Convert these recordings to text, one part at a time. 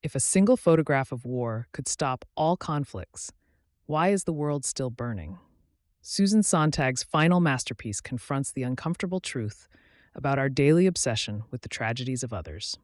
If a single photograph of war could stop all conflicts, why is the world still burning? Susan Sontag's final masterpiece confronts the uncomfortable truth about our daily obsession with the tragedies of others.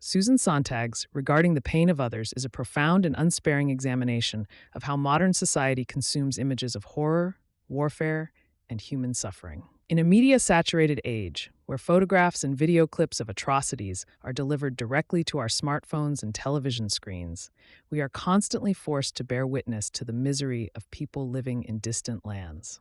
Susan Sontag's Regarding the Pain of Others is a profound and unsparing examination of how modern society consumes images of horror, warfare, and human suffering. In a media-saturated age, where photographs and video clips of atrocities are delivered directly to our smartphones and television screens, we are constantly forced to bear witness to the misery of people living in distant lands.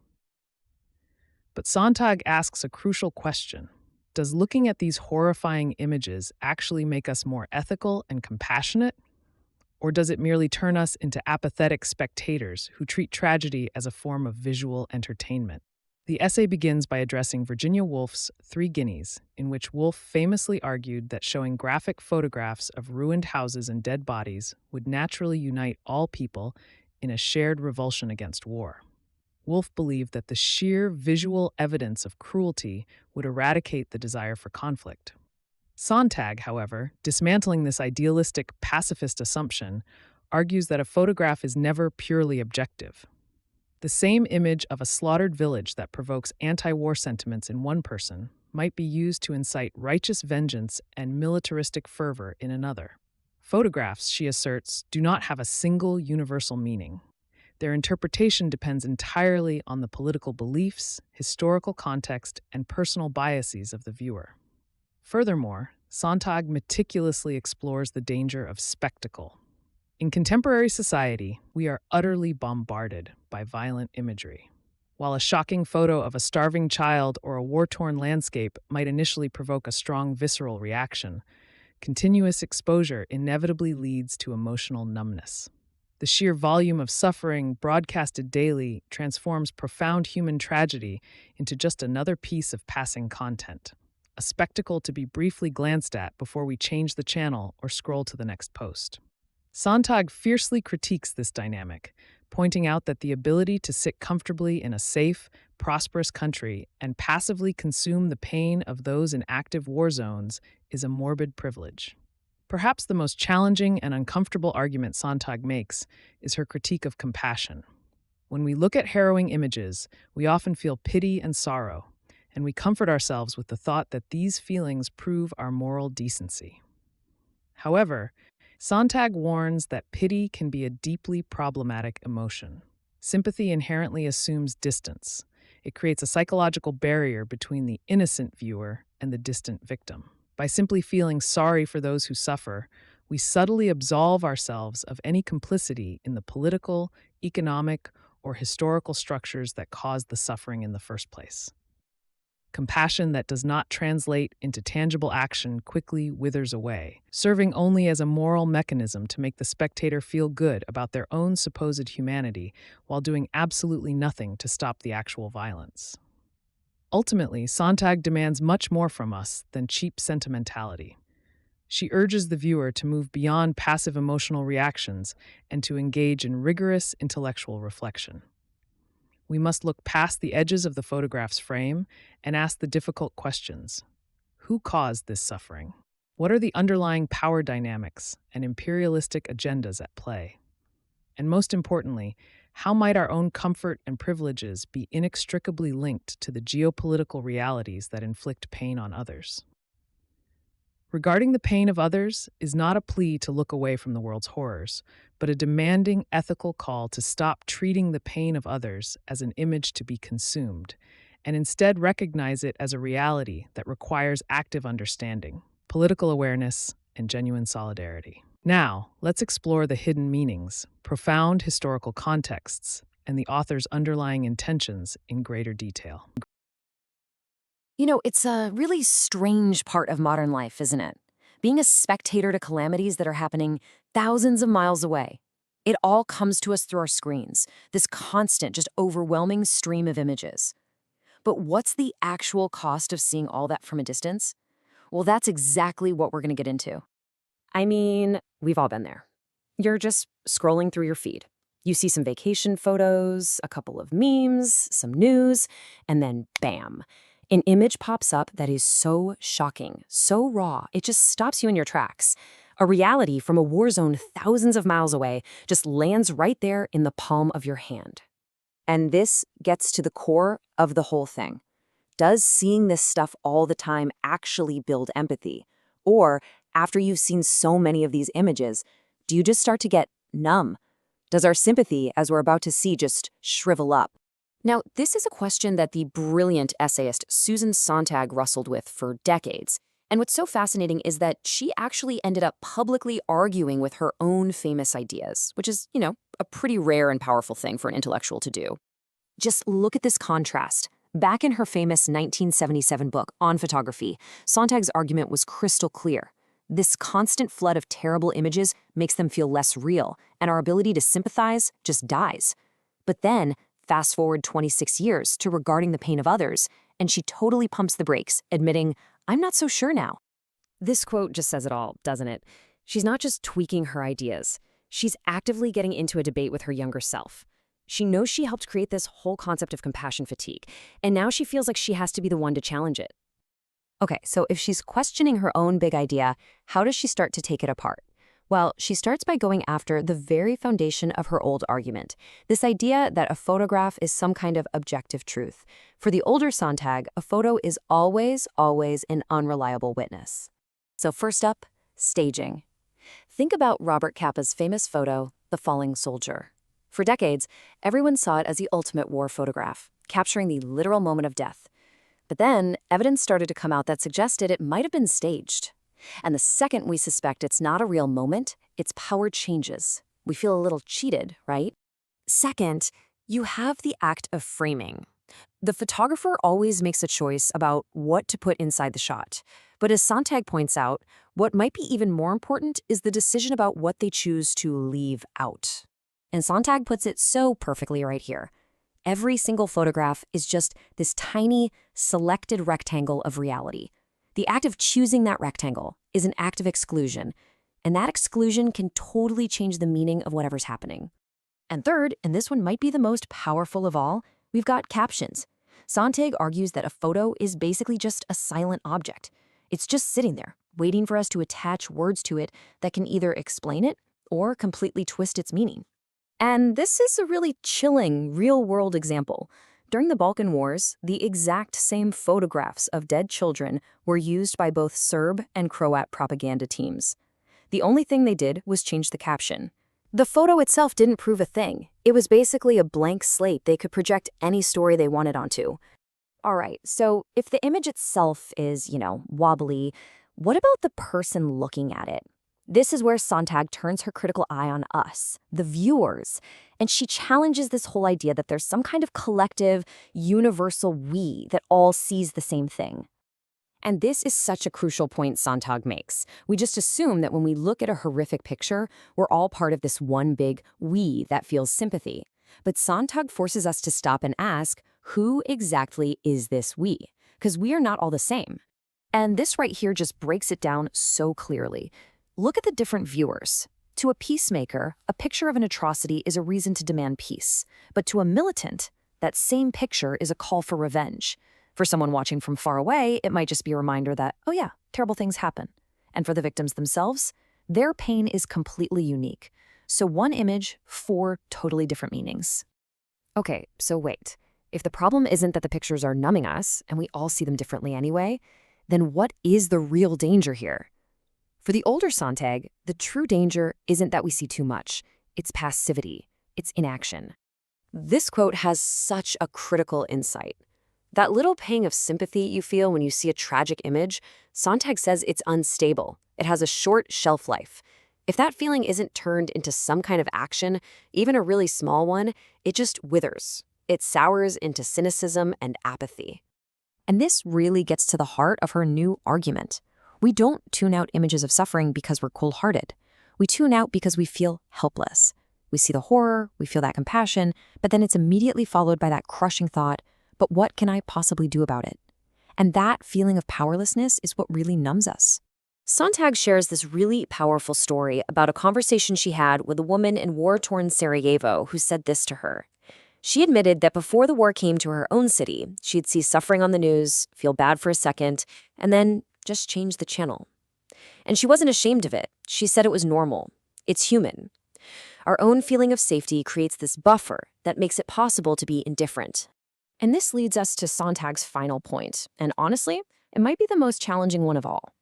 But Sontag asks a crucial question. Does looking at these horrifying images actually make us more ethical and compassionate? Or does it merely turn us into apathetic spectators who treat tragedy as a form of visual entertainment? The essay begins by addressing Virginia Woolf's Three Guineas, in which Woolf famously argued that showing graphic photographs of ruined houses and dead bodies would naturally unite all people in a shared revulsion against war. Woolf believed that the sheer visual evidence of cruelty would eradicate the desire for conflict. Sontag, however, dismantling this idealistic pacifist assumption, argues that a photograph is never purely objective. The same image of a slaughtered village that provokes anti-war sentiments in one person might be used to incite righteous vengeance and militaristic fervor in another. Photographs, she asserts, do not have a single universal meaning. Their interpretation depends entirely on the political beliefs, historical context, and personal biases of the viewer. Furthermore, Sontag meticulously explores the danger of spectacle. In contemporary society, we are utterly bombarded by violent imagery. While a shocking photo of a starving child or a war-torn landscape might initially provoke a strong visceral reaction, continuous exposure inevitably leads to emotional numbness. The sheer volume of suffering broadcasted daily transforms profound human tragedy into just another piece of passing content, a spectacle to be briefly glanced at before we change the channel or scroll to the next post. Sontag fiercely critiques this dynamic, pointing out that the ability to sit comfortably in a safe, prosperous country and passively consume the pain of those in active war zones is a morbid privilege. Perhaps the most challenging and uncomfortable argument Sontag makes is her critique of compassion. When we look at harrowing images, we often feel pity and sorrow, and we comfort ourselves with the thought that these feelings prove our moral decency. However, Sontag warns that pity can be a deeply problematic emotion. Sympathy inherently assumes distance. It creates a psychological barrier between the innocent viewer and the distant victim. By simply feeling sorry for those who suffer, we subtly absolve ourselves of any complicity in the political, economic, or historical structures that caused the suffering in the first place. Compassion that does not translate into tangible action quickly withers away, serving only as a moral mechanism to make the spectator feel good about their own supposed humanity while doing absolutely nothing to stop the actual violence. Ultimately, Sontag demands much more from us than cheap sentimentality. She urges the viewer to move beyond passive emotional reactions and to engage in rigorous intellectual reflection. We must look past the edges of the photograph's frame and ask the difficult questions. Who caused this suffering? What are the underlying power dynamics and imperialistic agendas at play? And most importantly, how might our own comfort and privileges be inextricably linked to the geopolitical realities that inflict pain on others? Regarding the pain of others is not a plea to look away from the world's horrors, but a demanding ethical call to stop treating the pain of others as an image to be consumed, and instead recognize it as a reality that requires active understanding, political awareness, and genuine solidarity. Now, let's explore the hidden meanings, profound historical contexts, and the author's underlying intentions in greater detail. It's a really strange part of modern life, isn't it? Being a spectator to calamities that are happening thousands of miles away. It all comes to us through our screens, this constant, just overwhelming stream of images. But what's the actual cost of seeing all that from a distance? Well, that's exactly what we're going to get into. I mean, we've all been there. You're just scrolling through your feed. You see some vacation photos, a couple of memes, some news, and then bam. An image pops up that is so shocking, so raw, it just stops you in your tracks. A reality from a war zone thousands of miles away just lands right there in the palm of your hand. And this gets to the core of the whole thing. Does seeing this stuff all the time actually build empathy? Or, after you've seen so many of these images, do you just start to get numb? Does our sympathy, as we're about to see, just shrivel up? Now, this is a question that the brilliant essayist Susan Sontag wrestled with for decades. And what's so fascinating is that she actually ended up publicly arguing with her own famous ideas, which is, a pretty rare and powerful thing for an intellectual to do. Just look at this contrast. Back in her famous 1977 book, On Photography, Sontag's argument was crystal clear. This constant flood of terrible images makes them feel less real, and our ability to sympathize just dies. But then, fast forward 26 years to regarding the pain of others, and she totally pumps the brakes, admitting, "I'm not so sure now." This quote just says it all, doesn't it? She's not just tweaking her ideas. She's actively getting into a debate with her younger self. She knows she helped create this whole concept of compassion fatigue, and now she feels like she has to be the one to challenge it. Okay, so if she's questioning her own big idea, how does she start to take it apart? Well, she starts by going after the very foundation of her old argument, this idea that a photograph is some kind of objective truth. For the older Sontag, a photo is always, always an unreliable witness. So first up, staging. Think about Robert Capa's famous photo, The Falling Soldier. For decades, everyone saw it as the ultimate war photograph, capturing the literal moment of death. But then, evidence started to come out that suggested it might have been staged. And the second we suspect it's not a real moment, its power changes. We feel a little cheated, right? Second, you have the act of framing. The photographer always makes a choice about what to put inside the shot. But as Sontag points out, what might be even more important is the decision about what they choose to leave out. And Sontag puts it so perfectly right here. Every single photograph is just this tiny, selected rectangle of reality. The act of choosing that rectangle is an act of exclusion, and that exclusion can totally change the meaning of whatever's happening. And third, and this one might be the most powerful of all, we've got captions. Sontag argues that a photo is basically just a silent object. It's just sitting there, waiting for us to attach words to it that can either explain it or completely twist its meaning. And this is a really chilling, real-world example. During the Balkan Wars, the exact same photographs of dead children were used by both Serb and Croat propaganda teams. The only thing they did was change the caption. The photo itself didn't prove a thing. It was basically a blank slate they could project any story they wanted onto. All right, so if the image itself is, wobbly, what about the person looking at it? This is where Sontag turns her critical eye on us, the viewers, and she challenges this whole idea that there's some kind of collective, universal we that all sees the same thing. And this is such a crucial point Sontag makes. We just assume that when we look at a horrific picture, we're all part of this one big we that feels sympathy. But Sontag forces us to stop and ask, who exactly is this we? Because we are not all the same. And this right here just breaks it down so clearly. Look at the different viewers. To a peacemaker, a picture of an atrocity is a reason to demand peace. But to a militant, that same picture is a call for revenge. For someone watching from far away, it might just be a reminder that, oh yeah, terrible things happen. And for the victims themselves, their pain is completely unique. So one image, 4 totally different meanings. Okay, so wait. If the problem isn't that the pictures are numbing us, and we all see them differently anyway, then what is the real danger here? For the older Sontag, the true danger isn't that we see too much. It's passivity. It's inaction. This quote has such a critical insight. That little pang of sympathy you feel when you see a tragic image, Sontag says it's unstable. It has a short shelf life. If that feeling isn't turned into some kind of action, even a really small one, it just withers. It sours into cynicism and apathy. And this really gets to the heart of her new argument. We don't tune out images of suffering because we're cold-hearted. We tune out because we feel helpless. We see the horror, we feel that compassion, but then it's immediately followed by that crushing thought, but what can I possibly do about it? And that feeling of powerlessness is what really numbs us. Sontag shares this really powerful story about a conversation she had with a woman in war-torn Sarajevo who said this to her. She admitted that before the war came to her own city, she'd see suffering on the news, feel bad for a second, and then just change the channel. And she wasn't ashamed of it. She said it was normal. It's human. Our own feeling of safety creates this buffer that makes it possible to be indifferent. And this leads us to Sontag's final point, and honestly, it might be the most challenging one of all.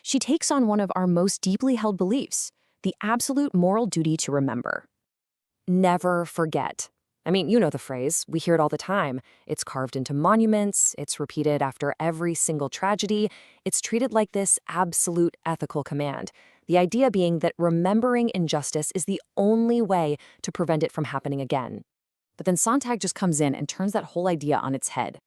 She takes on one of our most deeply held beliefs, the absolute moral duty to remember. Never forget. I mean, you know the phrase, we hear it all the time. It's carved into monuments, it's repeated after every single tragedy, it's treated like this absolute ethical command. The idea being that remembering injustice is the only way to prevent it from happening again. But then Sontag just comes in and turns that whole idea on its head.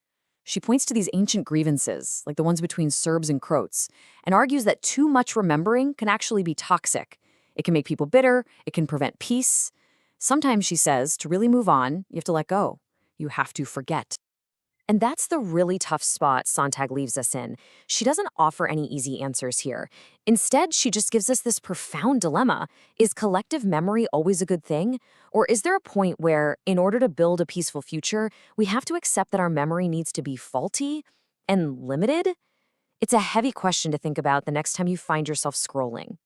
She points to these ancient grievances, like the ones between Serbs and Croats, and argues that too much remembering can actually be toxic. It can make people bitter, it can prevent peace. Sometimes, she says, to really move on, you have to let go. You have to forget. And that's the really tough spot Sontag leaves us in. She doesn't offer any easy answers here. Instead, she just gives us this profound dilemma. Is collective memory always a good thing? Or is there a point where, in order to build a peaceful future, we have to accept that our memory needs to be faulty and limited? It's a heavy question to think about the next time you find yourself scrolling.